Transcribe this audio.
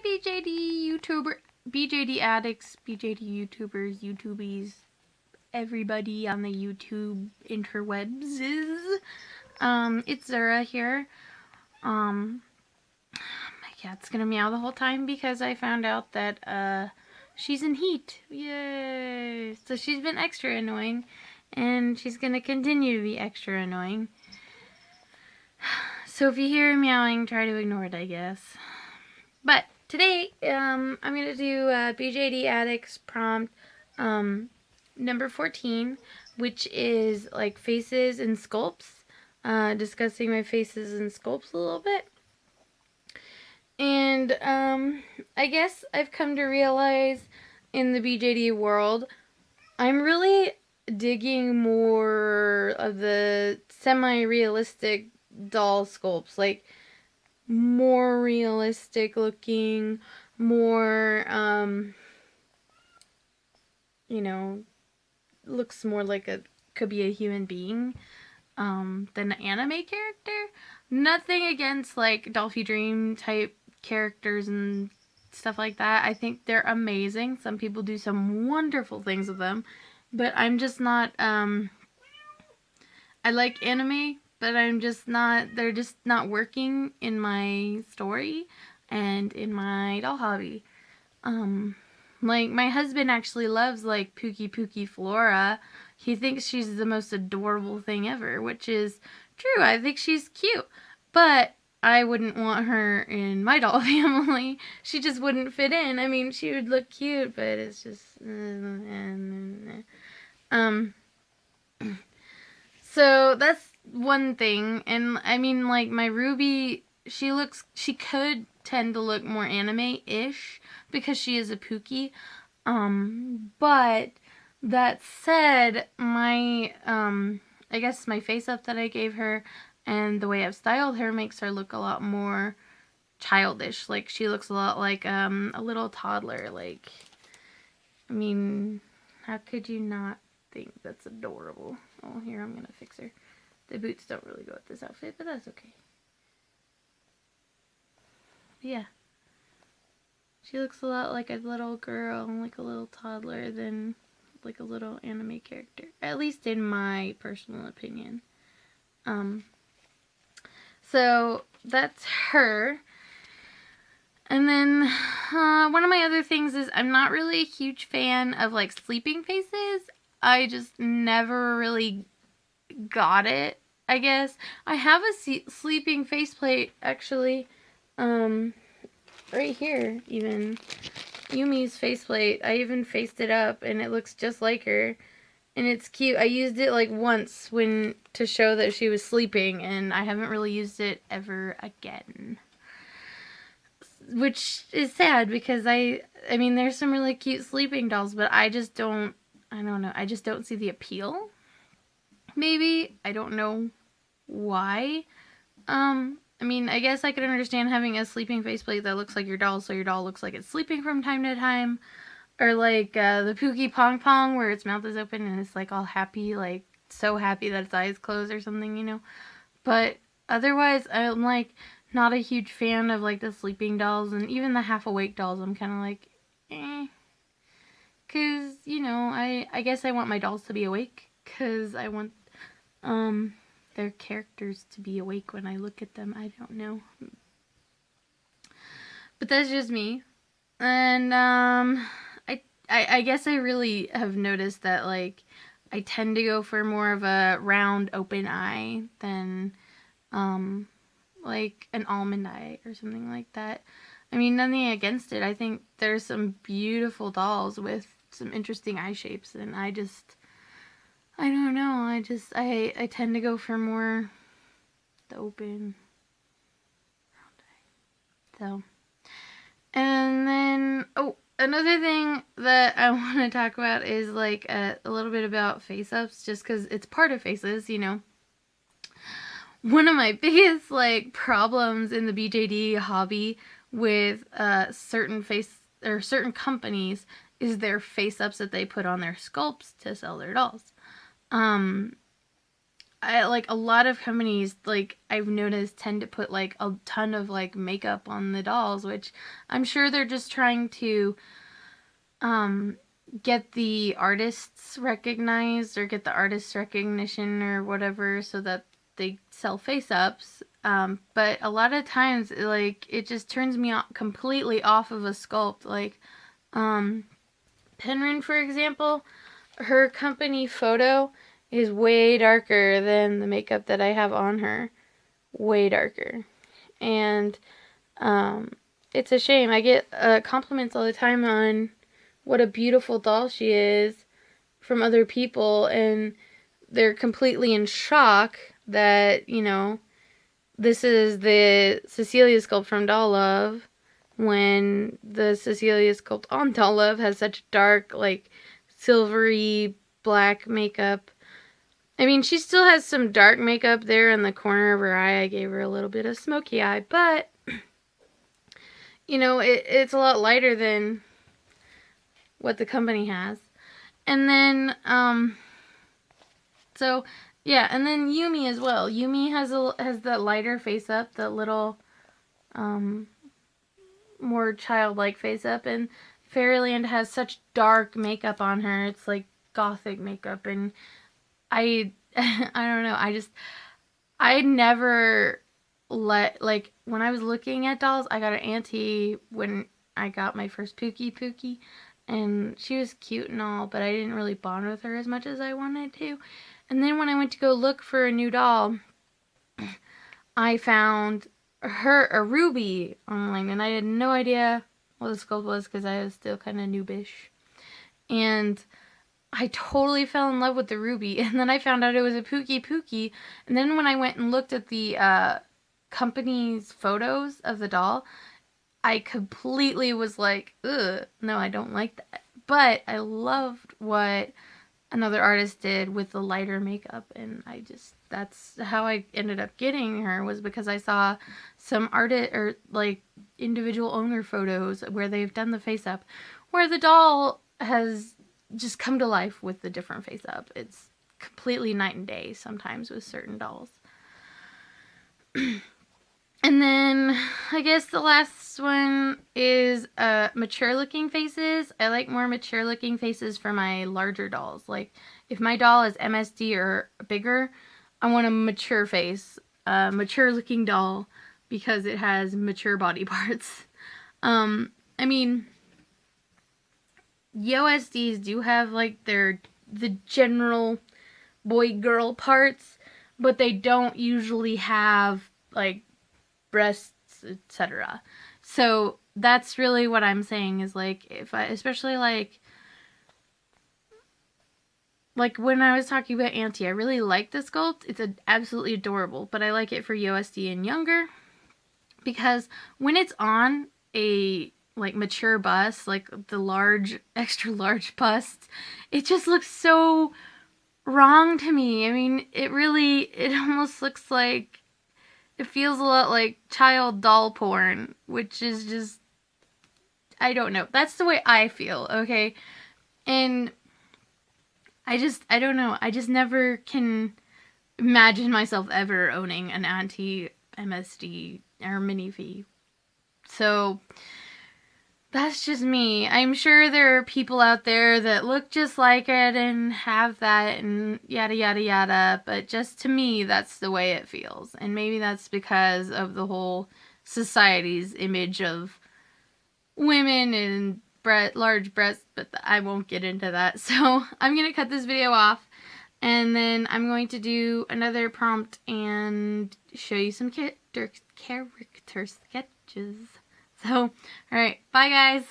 Bjd Addicts, Bjd YouTubers, YouTubies, everybody on the YouTube interwebs is. It's Zura here. My cat's gonna meow the whole time because I found out that, she's in heat. Yay! So she's been extra annoying, and she's gonna continue to be extra annoying. So if you hear her meowing, try to ignore it, I guess. But today, I'm going to do Bjd Addicts Prompt number 14, which is like faces and sculpts, discussing my faces and sculpts a little bit. And I guess I've come to realize in the Bjd world, I'm really digging more of the semi-realistic doll sculpts, like more realistic looking, more, you know, looks more like could be a human being, than an anime character. Nothing against, like, Dolphy Dream type characters and stuff like that. I think they're amazing. Some people do some wonderful things with them, but I'm just not, I like anime, but I'm just not, they're just not working in my story and in my doll hobby. Like, my husband actually loves, like, Pookie Flora. He thinks she's the most adorable thing ever, which is true. I think she's cute, but I wouldn't want her in my doll family. She just wouldn't fit in. I mean, she would look cute, but it's just, so that's one thing. And I mean, like, my Ruby, she could tend to look more anime-ish because she is a Pookie. But that said, my, I guess my face up that I gave her and the way I've styled her makes her look a lot more childish. Like, she looks a lot like, a little toddler. Like, I mean, how could you not think that's adorable? Oh, here, I'm gonna fix her. The boots don't really go with this outfit, but that's okay. But yeah. She looks a lot like a little girl, like a little toddler, than like a little anime character. At least in my personal opinion. So that's her. And then one of my other things is I'm not really a huge fan of, like, sleeping faces. I just never really got it, I guess. I have a sleeping faceplate, actually, right here, even. Yumi's faceplate. I even faced it up, and it looks just like her. And it's cute. I used it, like, once to show that she was sleeping, and I haven't really used it ever again. Which is sad, because I mean, there's some really cute sleeping dolls, but I just don't, I don't know, I just don't see the appeal. Maybe. I don't know why. I mean, I guess I could understand having a sleeping faceplate that looks like your doll, so your doll looks like it's sleeping from time to time. Or like the Pookie Pong Pong, where its mouth is open and it's, like, all happy, like, so happy that its eyes close or something, you know. But otherwise, I'm, like, not a huge fan of, like, the sleeping dolls, and even the half-awake dolls, I'm kind of like, eh. Because, you know, I guess I want my dolls to be awake, because I want, their characters to be awake when I look at them. I don't know. But that's just me. And, I guess I really have noticed that, like, I tend to go for more of a round, open eye than, like, an almond eye or something like that. I mean, nothing against it. I think there's some beautiful dolls with some interesting eye shapes, and I don't know. I tend to go for more the open round eye. So, and then, oh, another thing that I want to talk about is, like, a little bit about face-ups, just because it's part of faces, you know. One of my biggest, like, problems in the Bjd hobby with certain companies is their face-ups that they put on their sculpts to sell their dolls. like a lot of companies, like I've noticed, tend to put like a ton of like makeup on the dolls, which I'm sure they're just trying to get the artists recognized or get the artist recognition or whatever so that they sell face ups. But a lot of times, like, it just turns me completely off of a sculpt. Like, Penryn, for example, her company photo is way darker than the makeup that I have on her. Way darker. And it's a shame. I get compliments all the time on what a beautiful doll she is from other people, and they're completely in shock that, you know, this is the Cecilia sculpt from Doll Love when the Cecilia sculpt on Doll Love has such dark, like, silvery black makeup. I mean, she still has some dark makeup there in the corner of her eye. I gave her a little bit of smoky eye, but, you know, it's a lot lighter than what the company has. And then, so, yeah, and then Yumi as well. Yumi has the lighter face up, the little, more childlike face up, and Fairyland has such dark makeup on her. It's like gothic makeup, and I don't know. I never like, when I was looking at dolls, I got an auntie when I got my first Pookie, and she was cute and all, but I didn't really bond with her as much as I wanted to. And then when I went to go look for a new doll, I found a Ruby online, and I had no idea what the sculpt was because I was still kind of noobish. And I totally fell in love with the Ruby, and then I found out it was a Pookie. And then when I went and looked at the company's photos of the doll, I completely was like, ugh, no, I don't like that. But I loved what another artist did with the lighter makeup, and that's how I ended up getting her, was because I saw some artist or like individual owner photos where they've done the face up, where the doll has just come to life with the different face up. It's completely night and day sometimes with certain dolls. And then I guess the last one is mature looking faces. I like more mature looking faces for my larger dolls. Like, if my doll is MSD or bigger, I want a mature face, a mature looking doll, because it has mature body parts. I mean, USDs do have like the general boy girl parts, but they don't usually have like breasts, etc. So that's really what I'm saying, is like, if I, especially like when I was talking about Auntie, I really like the sculpt. It's absolutely adorable, but I like it for USD and younger, because when it's on a like mature bust, like the large, extra large busts, it just looks so wrong to me. I mean, it almost looks like, it feels a lot like child doll porn, which is just, I don't know. That's the way I feel, okay? And I don't know. I just never can imagine myself ever owning an Auntie MSD or Mini V. So that's just me. I'm sure there are people out there that look just like it and have that and yada yada yada, but just to me, that's the way it feels. And maybe that's because of the whole society's image of women and large breasts, but I won't get into that. So I'm going to cut this video off, and then I'm going to do another prompt and show you some character sketches. So, alright, bye guys!